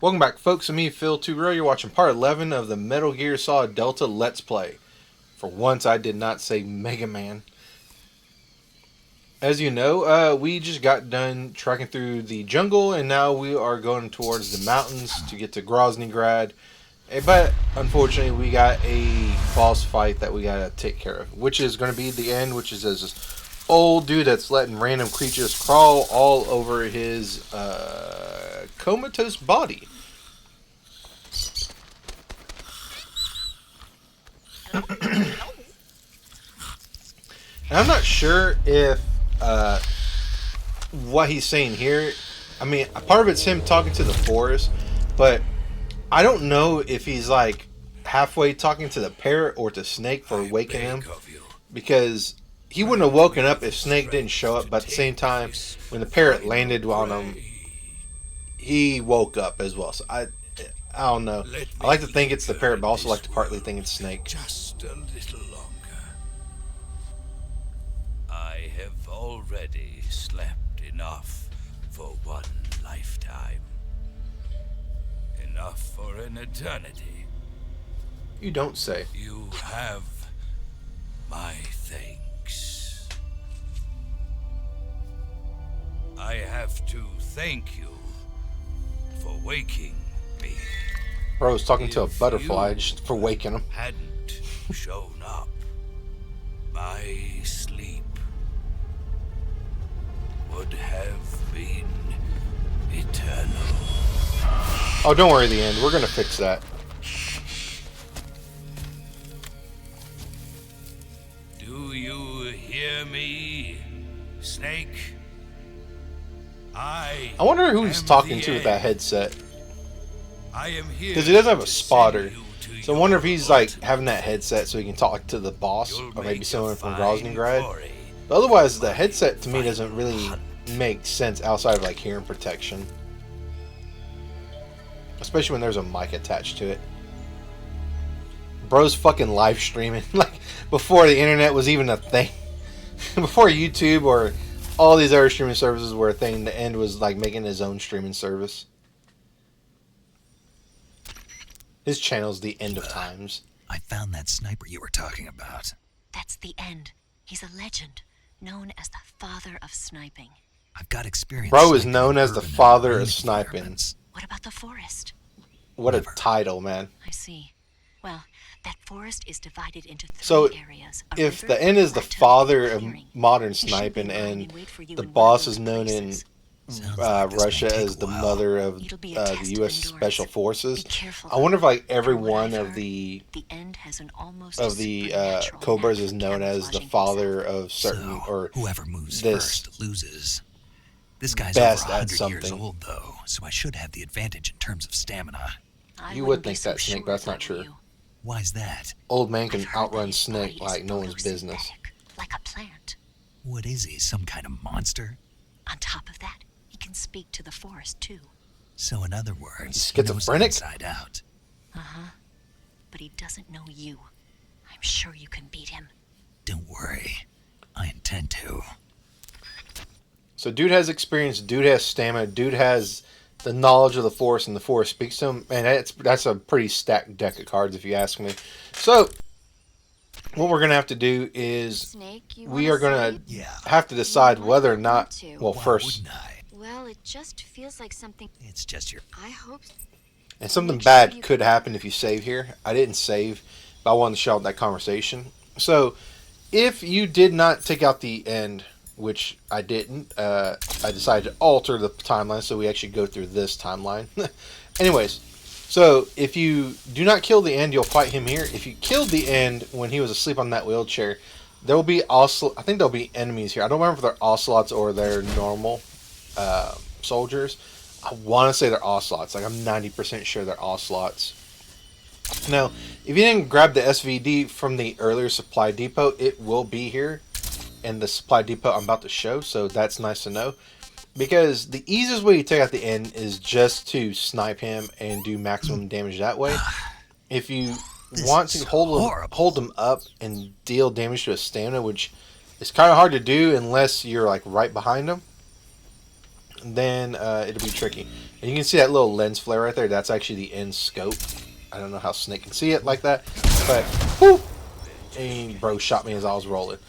Welcome back, folks. I'm me, Phil 2 Real. You're watching part 11 of the Metal Gear Solid Delta Let's Play. For once, I did not say Mega Man. As you know, we just got done trekking through the jungle, and now we are going towards the mountains to get to Groznygrad. But unfortunately, we got a boss fight that we gotta take care of, which is going to be the end, which is this old dude that's letting random creatures crawl all over his comatose body. And I'm not sure if what he's saying here, I mean, a part of it's him talking to the forest, but I don't know if he's like halfway talking to the parrot or to Snake for waking him, because he wouldn't have woken up if Snake didn't show up, but at the same time, when the parrot landed on him, he woke up as well. So I don't know. I like to think it's the parrot, but I also like to partly think it's Snake. Just a little longer. I have already slept enough for one lifetime. Enough for an eternity. You don't say. You have my thanks. I have to thank you for waking me. Bro was talking to a butterfly just for waking him. Hadn't shown up, my sleep would have been eternal. Oh, don't worry, the end. We're gonna fix that. Do you hear me, Snake? I wonder who he's am talking the to with that end. headset. I am here Because he doesn't have a to spotter. send you to So I wonder if your he's like hut. having that headset so he can talk to the boss, You'll or maybe make someone a from fine Groznygrad. quarry. But otherwise, the headset to me doesn't really make sense outside of like hearing protection. Especially when there's a mic attached to it. Bro's fucking live streaming. Like, before the internet was even a thing. Before YouTube or all these other streaming services were a thing, the end was like making his own streaming service. His channel's the End of Times. I found that sniper you were talking about. That's the end. He's a legend, known as the father of sniping. I've got experience. Bro is sniping known in as the urban and father marine of sniping. environments. What about the forest? What a Never. title, man. I see. Well, that forest is divided into three So, areas. A if river, the end is the plateau, father and a of clearing. modern He should be sniping, lying and in wait for you the in one boss of those is known in places. Sounds like this may Russia take as a the while. mother of It'll be a the test U.S. of endurance. Special Forces. Be careful, I wonder if like every From what one I've of heard, the end has an almost Cobras supernatural is knack known for as the camouflaging father himself. of certain, So, or whoever moves this first loses. This guy's best over at 100 years something. old, though, so I should have the advantage in terms of stamina. I You wouldn't would be think so that, Snake, sure but that's if not I were true. you. Why's that? Old man can I've heard that outrun his Snake body is like no one's business. photosynthetic, like a plant. What is he, some kind of monster? On top of that, he can speak to the forest too. So in other words, He's he knows it schizophrenic? inside out. Uh-huh. But he doesn't know you. I'm sure you can beat him. Don't worry. I intend to. So dude has experience, dude has stamina, dude has the knowledge of the forest, and the forest speaks to him. Man, that's a pretty stacked deck of cards if you ask me. So what we're gonna have to do is Snake, you we wanna are gonna sleep? Yeah. have to decide might whether or not not. want to. Well, Why first, wouldn't I? Well, it just feels like something. It's just your... I hope. and something Make sure bad you- could happen if you save here. I didn't save, but I wanted to shout out that conversation. So if you did not take out the end, which I didn't, I decided to alter the timeline so we actually go through this timeline. Anyways, so if you do not kill the end, you'll fight him here. If you killed the end when he was asleep on that wheelchair, there will be also, I think there'll be enemies here. I don't remember if they're ocelots or they're normal soldiers. I want to say they're ocelots. Like, I'm 90% sure they're ocelots. Now, if you didn't grab the SVD from the earlier supply depot, it will be here in the supply depot I'm about to show, so that's nice to know. Because the easiest way to take out the end is just to snipe him and do maximum damage that way. If you This want to is hold horrible. him up and deal damage to his stamina, which is kind of hard to do unless you're like right behind him, then it'll be tricky. And you can see that little lens flare right there. That's actually the end scope. I don't know how Snake can see it like that, but whoo! And bro shot me as I was rolling.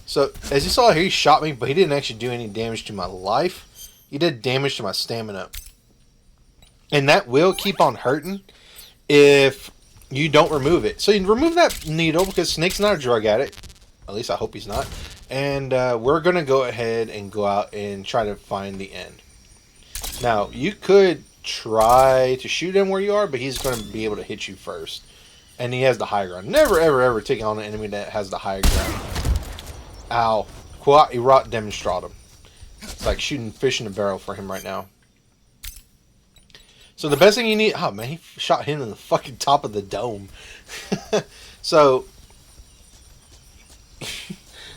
So as you saw here, he shot me, but he didn't actually do any damage to my life. He did damage to my stamina, and that will keep on hurting if you don't remove it. So you remove that needle because Snake's not a drug addict. At least I hope he's not. And we're gonna go ahead and go out and try to find the end. Now you could try to shoot him where you are, but he's going to be able to hit you first. And he has the high ground. Never, ever, ever take on an enemy that has the high ground. Ow. Quat erat demonstratum. It's like shooting fish in a barrel for him right now. So the best thing you need... Oh, man, he shot him in the fucking top of the dome. So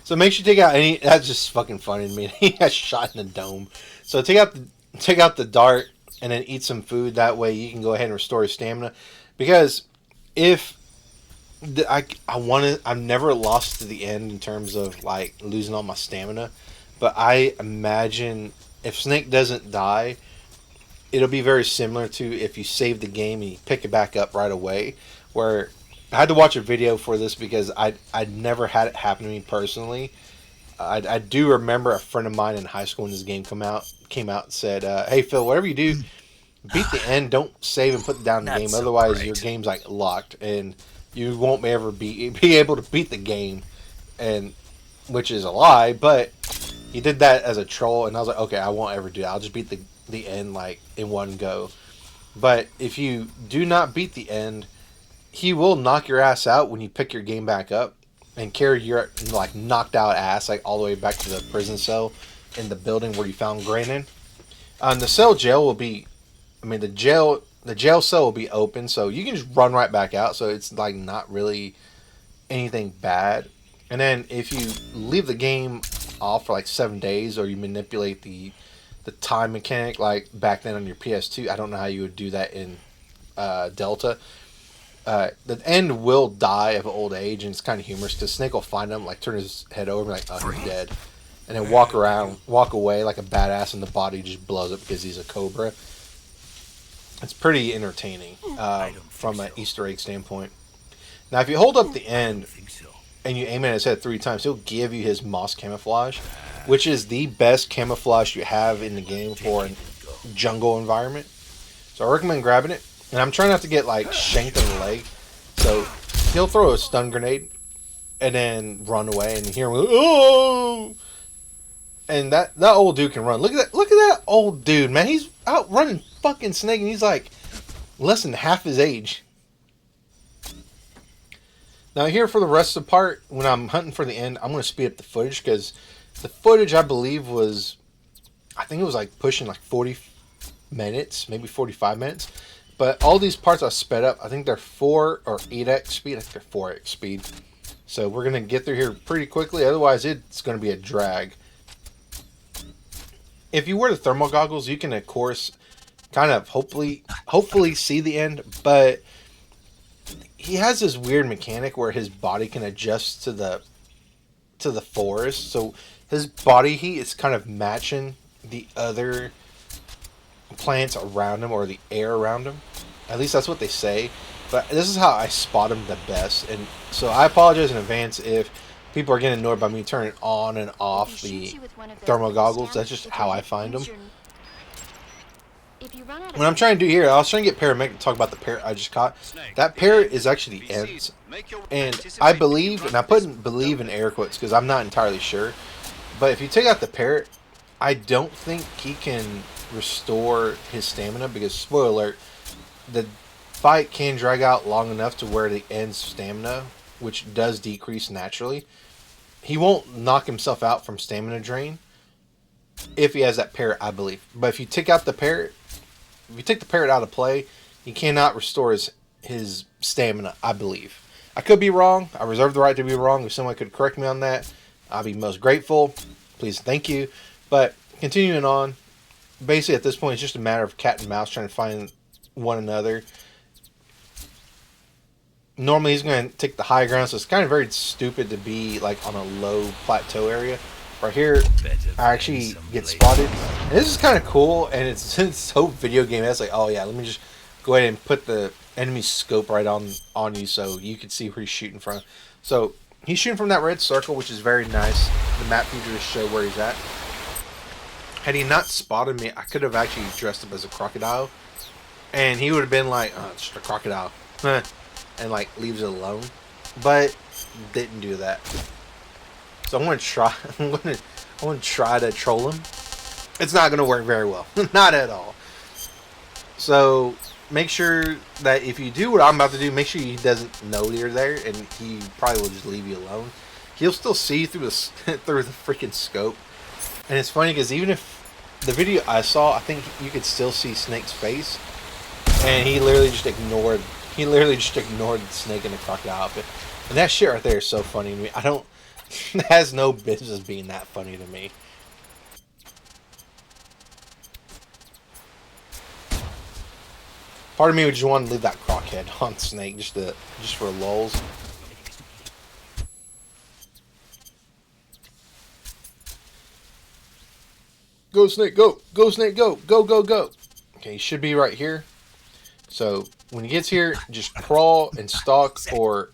make sure you take out any... That's just fucking funny to me. He got shot in the dome. So take out the dart and then eat some food. That way you can go ahead and restore his stamina. Because if I've never lost to the end in terms of like losing all my stamina, but I imagine if Snake doesn't die, it'll be very similar to if you save the game and you pick it back up right away. Where I had to watch a video for this because I'd never had it happen to me personally. I do remember a friend of mine in high school when this game came out and said, "Hey Phil, whatever you do, beat the end. Don't save and put down the game. Otherwise, your game's like locked and you won't ever be able to beat the game." And which is a lie, but he did that as a troll, and I was like, okay, I won't ever do that. I'll just beat the end like in one go. But if you do not beat the end, he will knock your ass out when you pick your game back up. And carry your like knocked out ass like all the way back to the prison cell in the building where you found Graydon. The cell jail will be, the jail cell will be open, so you can just run right back out. So it's like not really anything bad. And then if you leave the game off for like 7 days, or you manipulate the time mechanic like back then on your PS2, I don't know how you would do that in Delta. The end will die of old age, and it's kind of humorous because Snake will find him, like turn his head over, and be like, oh, he's dead, and then walk away like a badass, and the body just blows up because he's a cobra. It's pretty entertaining from an Easter egg standpoint. Now, if you hold up the end and you aim at his head 3 times, he'll give you his moss camouflage, which is the best camouflage you have in the game for a jungle environment. So I recommend grabbing it. And I'm trying not to get like shanked in the leg. So he'll throw a stun grenade and then run away, and hear him go, oh! And that old dude can run. Look at that old dude, man. He's out running fucking Snake, and he's like less than half his age. Now here for the rest of the part, when I'm hunting for the end, I'm going to speed up the footage because the footage I believe was, I think it was like pushing like 40 minutes, maybe 45 minutes. But all these parts I sped up. I think they're 4 or 8x speed. I think they're 4x speed. So we're going to get through here pretty quickly. Otherwise, it's going to be a drag. If you wear the thermal goggles, you can, of course, kind of hopefully see the end. But he has this weird mechanic where his body can adjust to the forest. So his body heat is kind of matching the other plants around him, or the air around him. At least that's what they say. But this is how I spot him the best. And so I apologize in advance if people are getting annoyed by me turning on and off the thermal goggles. That's just how I find them. What I'm trying to do here, I was trying to get Paramedic to talk about the parrot I just caught. That parrot is actually the ends. And I believe, and I put believe in air quotes because I'm not entirely sure. But if you take out the parrot, I don't think he can restore his stamina because, spoiler alert, the fight can drag out long enough to where the end's stamina, which does decrease naturally. He won't knock himself out from stamina drain if he has that parrot, I believe. But if you take out the parrot, if you take the parrot out of play, he cannot restore his stamina, I believe. I could be wrong. I reserve the right to be wrong. If someone could correct me on that, I'll be most grateful. Please, thank you. But continuing on, basically at this point it's just a matter of cat and mouse trying to find one another. Normally he's going to take the high ground, so it's kind of very stupid to be like on a low plateau area. Right here, Better I actually find some get place. spotted. And this is kind of cool, and it's so video game. It's like, oh yeah, let me just go ahead and put the enemy scope right on you so you can see where he's shooting from. So he's shooting from that red circle, which is very nice. The map features show where he's at. Had he not spotted me, I could have actually dressed up as a crocodile, and he would have been like, "Oh, it's just a crocodile," and like leaves it alone. But didn't do that. So I'm gonna try. I'm gonna try to troll him. It's not gonna work very well, not at all. So make sure that if you do what I'm about to do, make sure he doesn't know you're there, and he probably will just leave you alone. He'll still see you through the through the freaking scope. And it's funny because even if the video I saw, I think you could still see Snake's face, and he literally just ignored. He literally just ignored the snake in the crocodile outfit. And that shit right there is so funny to me. I don't. It has no business being that funny to me. Part of me would just want to leave that crockhead on Snake just for lulz. Go Snake, go! Go Snake, go! Go, go, go! Okay, he should be right here. So when he gets here, just crawl and stalk, or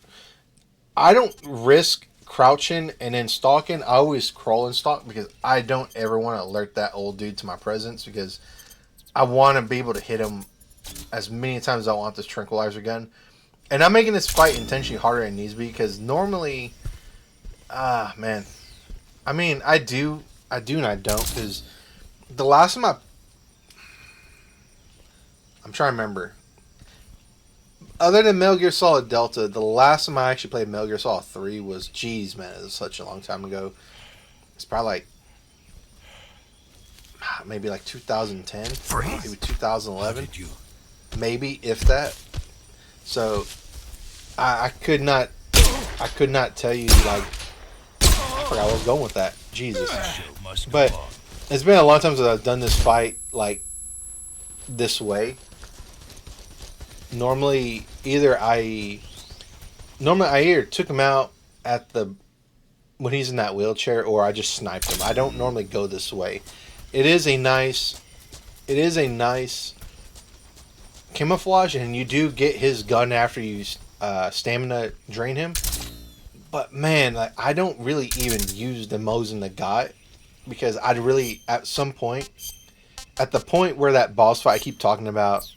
I don't risk crouching and then stalking. I always crawl and stalk because I don't ever want to alert that old dude to my presence, because I want to be able to hit him as many times as I want this tranquilizer gun. And I'm making this fight intentionally harder than it needs to be, because normally, man, I mean, I do and I don't, because the last time I'm trying to remember. Other than Metal Gear Solid Delta, the last time I actually played Metal Gear Solid 3 was, geez, man, it was such a long time ago. It's probably like, maybe like 2010, maybe 2011, maybe if that. So I could not tell you, like, I forgot where I was going with that. Jesus. But it's been a long time since I've done this fight like this way. Normally I either took him out at the when he's in that wheelchair, or I just sniped him. I don't normally go this way. It is a nice camouflage, and you do get his gun after you stamina drain him. But man, like, I don't really even use the Mosin the God, because I'd really, at some point, at the point where that boss fight I keep talking about,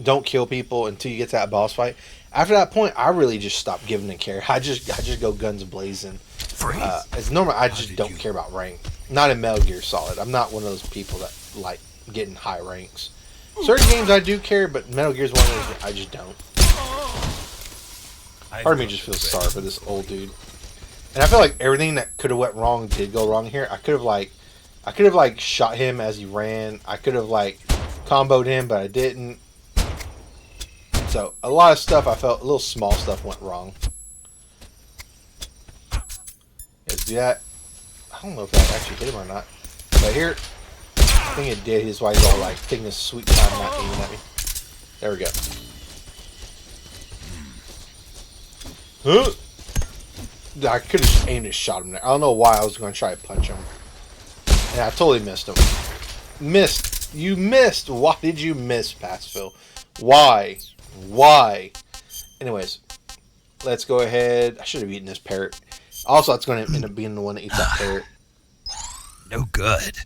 don't kill people until you get to that boss fight. After that point, I really just stop giving a care. I just go guns blazing. It's normal. I just don't care about rank. Not in Metal Gear Solid. I'm not one of those people that like getting high ranks. Certain games I do care, but Metal Gear's one of those I just don't. Part of me just feels sorry for this old dude. And I feel like everything that could have went wrong did go wrong here. I could have like shot him as he ran. I could have like comboed him, but I didn't. So a lot of stuff, I felt a little small stuff went wrong. Let's do that. I don't know if that actually hit him or not. But here, I think it did. That's why he's all like taking his sweet time not aiming at me. There we go. Huh? I could have aimed and shot him there. I don't know why I was going to try to punch him. And I totally missed him. Missed. You missed. Why did you miss, Passville? Why? Why? Anyways, let's go ahead. I should have eaten this parrot. Also, it's going to end up being the one that eats that parrot. No good.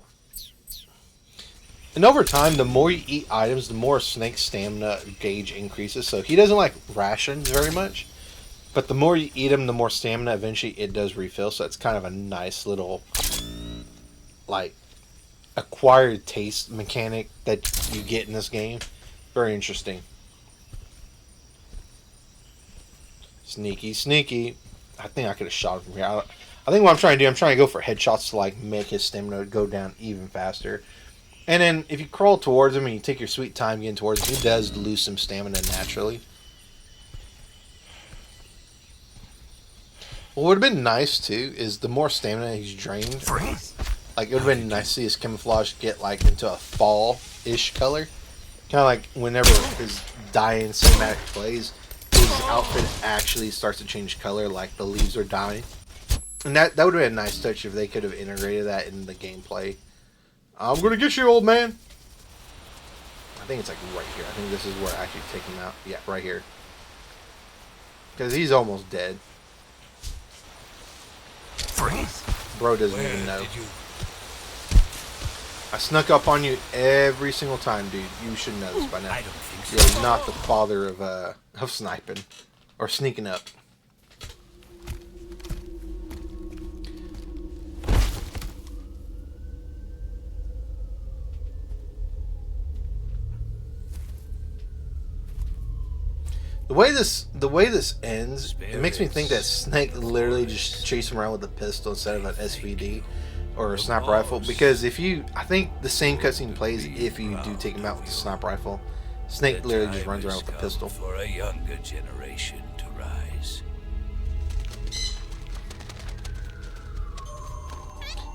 And over time, the more you eat items, the more Snake's stamina gauge increases. So he doesn't like rations very much. But the more you eat him, the more stamina eventually it does refill. So it's kind of a nice little, like, acquired taste mechanic that you get in this game. Very interesting. Sneaky, sneaky. I think I could have shot him from here. I think what I'm trying to do, I'm trying to go for headshots to like make his stamina go down even faster. And then if you crawl towards him and you take your sweet time getting towards him, he does lose some stamina naturally. What would have been nice too is the more stamina he's drained. Like, it would have been nice to see his camouflage get like into a fall-ish color. Kind of like whenever his dying cinematic plays, his outfit actually starts to change color, like the leaves are dying. And that would have been a nice touch if they could have integrated that in the gameplay. I'm gonna get you, old man. I think it's like right here. I think this is where I actually take him out. Yeah, right here. Because he's almost dead. Freeze. Bro doesn't Where even know. did you? I snuck up on you every single time, dude. You should know this by now. I don't think so. You're not the father of sniping or sneaking up. The way this ends, it makes me think that Snake literally just chased him around with a pistol instead of an SVD or a sniper rifle. Because I think the same cutscene plays if you do take him out with the sniper rifle. Snake literally just runs around with a pistol. For a younger generation to rise.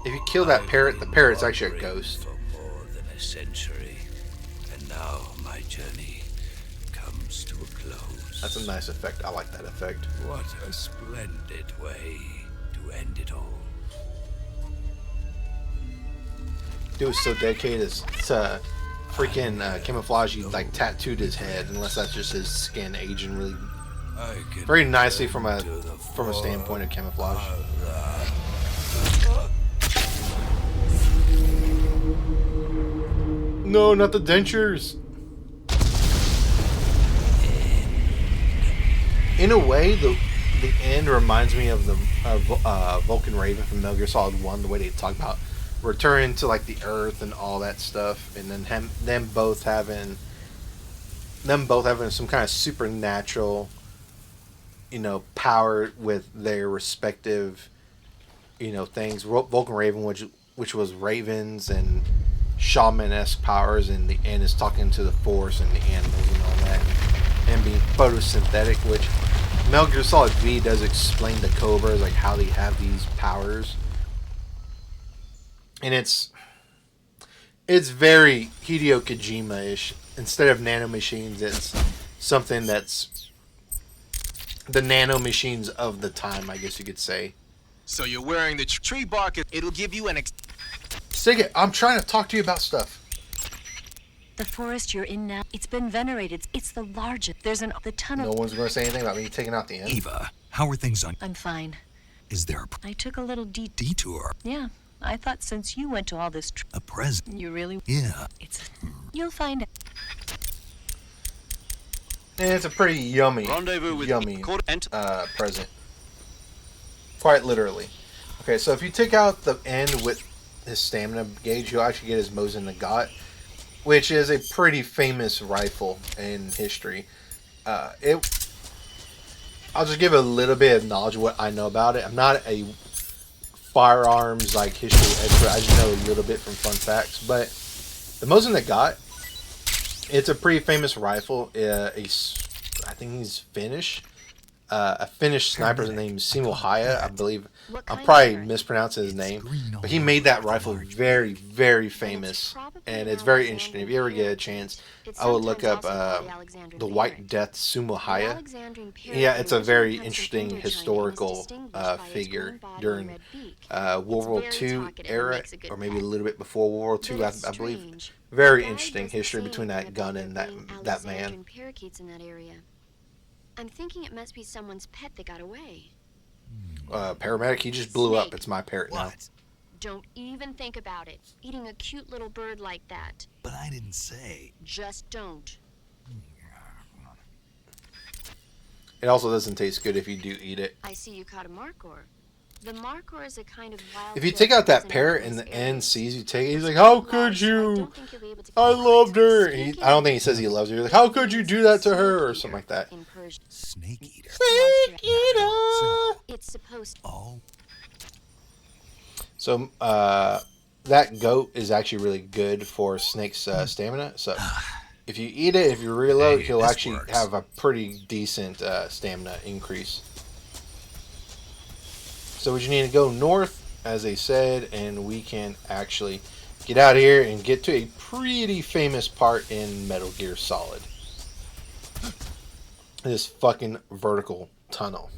If you kill that parrot, the parrot's actually a ghost. For more than a century, and now my journey comes to a close. That's a nice effect. I like that effect. What a splendid way to end it all. Dude was so dedicated to freaking camouflage. He like tattooed his head, unless that's just his skin aging really very nicely from a standpoint of camouflage. No, not the dentures. In a way, the end reminds me of the Vulcan Raven from Metal Gear Solid 1. The way they talk about returning to like the Earth and all that stuff, and then them both having some kind of supernatural, power with their respective, things. Vulcan Raven, which was ravens and shaman-esque powers, and the end is talking to the Force and the animals and all that, and being photosynthetic, which Metal Gear Solid V does explain the Cobras, like how they have these powers. And it's very Hideo Kojima-ish. Instead of nanomachines, it's something that's the nanomachines of the time, I guess you could say. So you're wearing the tree bark. It'll give you an Sig, I'm trying to talk to you about stuff. The forest you're in now, it's been venerated. It's the largest. There's the tunnel. No one's going to say anything about me taking out the end. Eva, how are things on? I'm fine. Is there I took a little detour? Yeah, I thought since you went to all this A present? you really... Yeah. You'll find out. And it's a pretty yummy present. Quite literally. Okay, so if you take out the end with his stamina gauge, you'll actually get his Mosin Nagant, which is a pretty famous rifle in history. I'll just give a little bit of knowledge of what I know about it. I'm not a firearms history expert. I just know a little bit from fun facts. But the Mosin Nagant, it's a pretty famous rifle. I think he's Finnish. A Finnish sniper named Simo Haya, I believe. I'm probably mispronouncing his name, but he made that rifle very, very famous, and it's very interesting. If you ever get a chance, I would look up the White Death Sumo Haya. Yeah, it's a very interesting historical figure during World War II era, or maybe a little bit before World War II, I believe. Very interesting history between that gun and that man. I'm thinking it must be someone's pet that got away. Paramedic, he just blew up. It's my parrot now. What? Don't even think about it. Eating a cute little bird like that. But I didn't say. Just don't. It also doesn't taste good if you do eat it. I see you caught a markhor. The markhor is a kind of wild... If you take out that parrot and the end sees you take it, he's like, how could you? I loved her. I don't think he says he loves her. He's like, how could you do that to her? Or something like that. Snake eater. Snake eater! It's supposed to... Oh. So, that goat is actually really good for Snake's stamina. So, if you eat it, if you reload, he'll actually have a pretty decent stamina increase. So we just need to go north, as they said, and we can actually get out of here and get to a pretty famous part in Metal Gear Solid. This fucking vertical tunnel.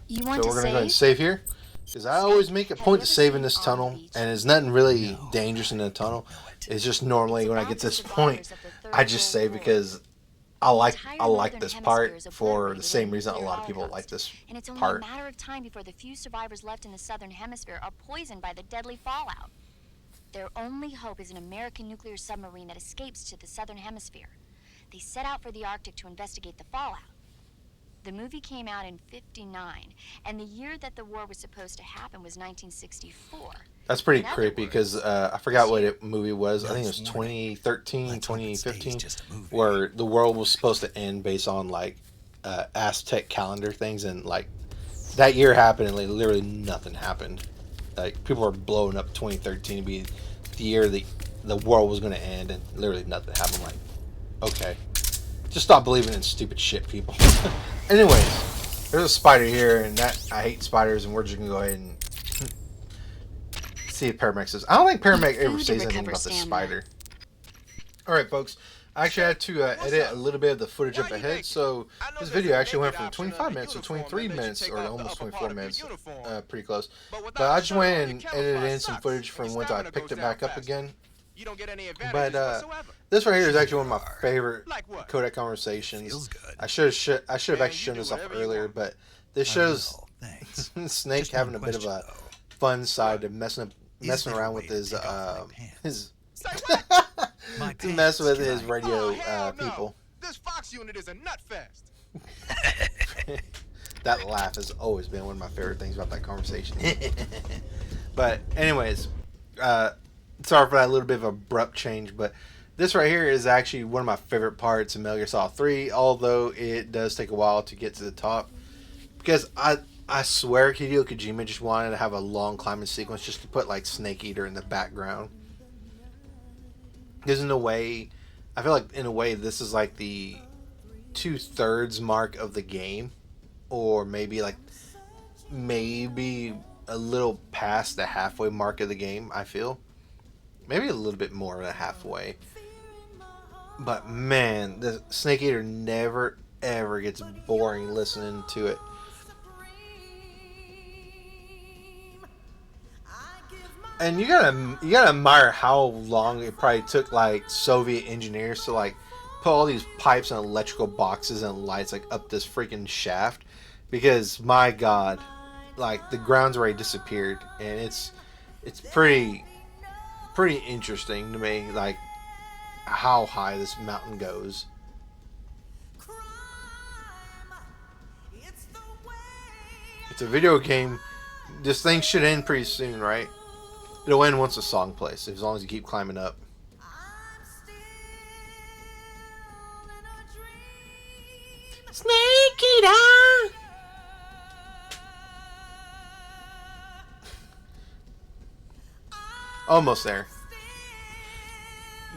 You want So to we're gonna go ahead and save? save here. Because I always make a point to save in this tunnel, and there's nothing really dangerous in the tunnel. It's just normally when I get to this point, I just save because I like this part for the same reason a lot of people like this And it's only part. a matter of time before the few survivors left in the southern hemisphere are poisoned by the deadly fallout. Their only hope is an American nuclear submarine that escapes to the southern hemisphere. They set out for the Arctic to investigate the fallout. The movie came out in '59, and the year that the war was supposed to happen was 1964. That's pretty In other creepy because I forgot what movie was. I think it was 2013, 2015, where the world was supposed to end based on like Aztec calendar things, and like that year happened and like, literally nothing happened. Like people were blowing up 2013 to be the year the world was going to end, and literally nothing happened. Like, okay, just stop believing in stupid shit, people. Anyways, there's a spider here, and that I hate spiders, and we're just gonna go ahead and see if Paramedic says. I don't think Paramedic ever says anything about this spider. All right, folks. I actually had to edit a little bit of the footage up ahead, so this video actually went from 25 minutes to 23 minutes, or almost 24 minutes, pretty close. But I just went and edited in some footage from when I picked it back up again. But this right here is actually one of my favorite Kodak conversations. I should have actually shown this off earlier, but this shows Snake having a bit of a fun side of messing around with his to mess with his radio people. This Fox unit is a nut fest. That laugh has always been one of my favorite things about that conversation. But anyways, sorry for that little bit of abrupt change, but this right here is actually one of my favorite parts of Metal Gear Solid 3, although it does take a while to get to the top. Because I swear Hideo Kojima just wanted to have a long climbing sequence just to put like Snake Eater in the background. Because in a way, I feel like in a way this is like the 2/3 mark of the game. Or maybe a little past the halfway mark of the game, I feel. Maybe a little bit more than halfway. But man, the Snake Eater never ever gets boring listening to it. And you gotta admire how long it probably took like Soviet engineers to like put all these pipes and electrical boxes and lights like up this freaking shaft, because my God, like the ground's already disappeared, and it's pretty interesting to me, like how high this mountain goes. It's a video game. This thing should end pretty soon, right? It'll end once the song plays, as long as you keep climbing up. Snake Eater! Almost there.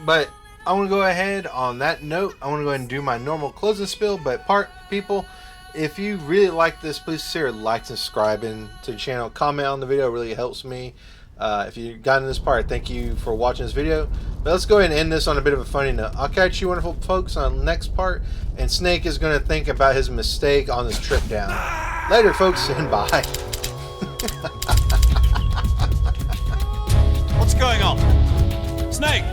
But I want to go ahead on that note. I want to go ahead and do my normal closing spiel. But people, if you really like this, please consider like and subscribing to the channel. Comment on the video, it really helps me. If you got in this part, thank you for watching this video. But let's go ahead and end this on a bit of a funny note. I'll catch you wonderful folks on the next part. And Snake is going to think about his mistake on this trip down. Later, folks, and bye. What's going on? Snake!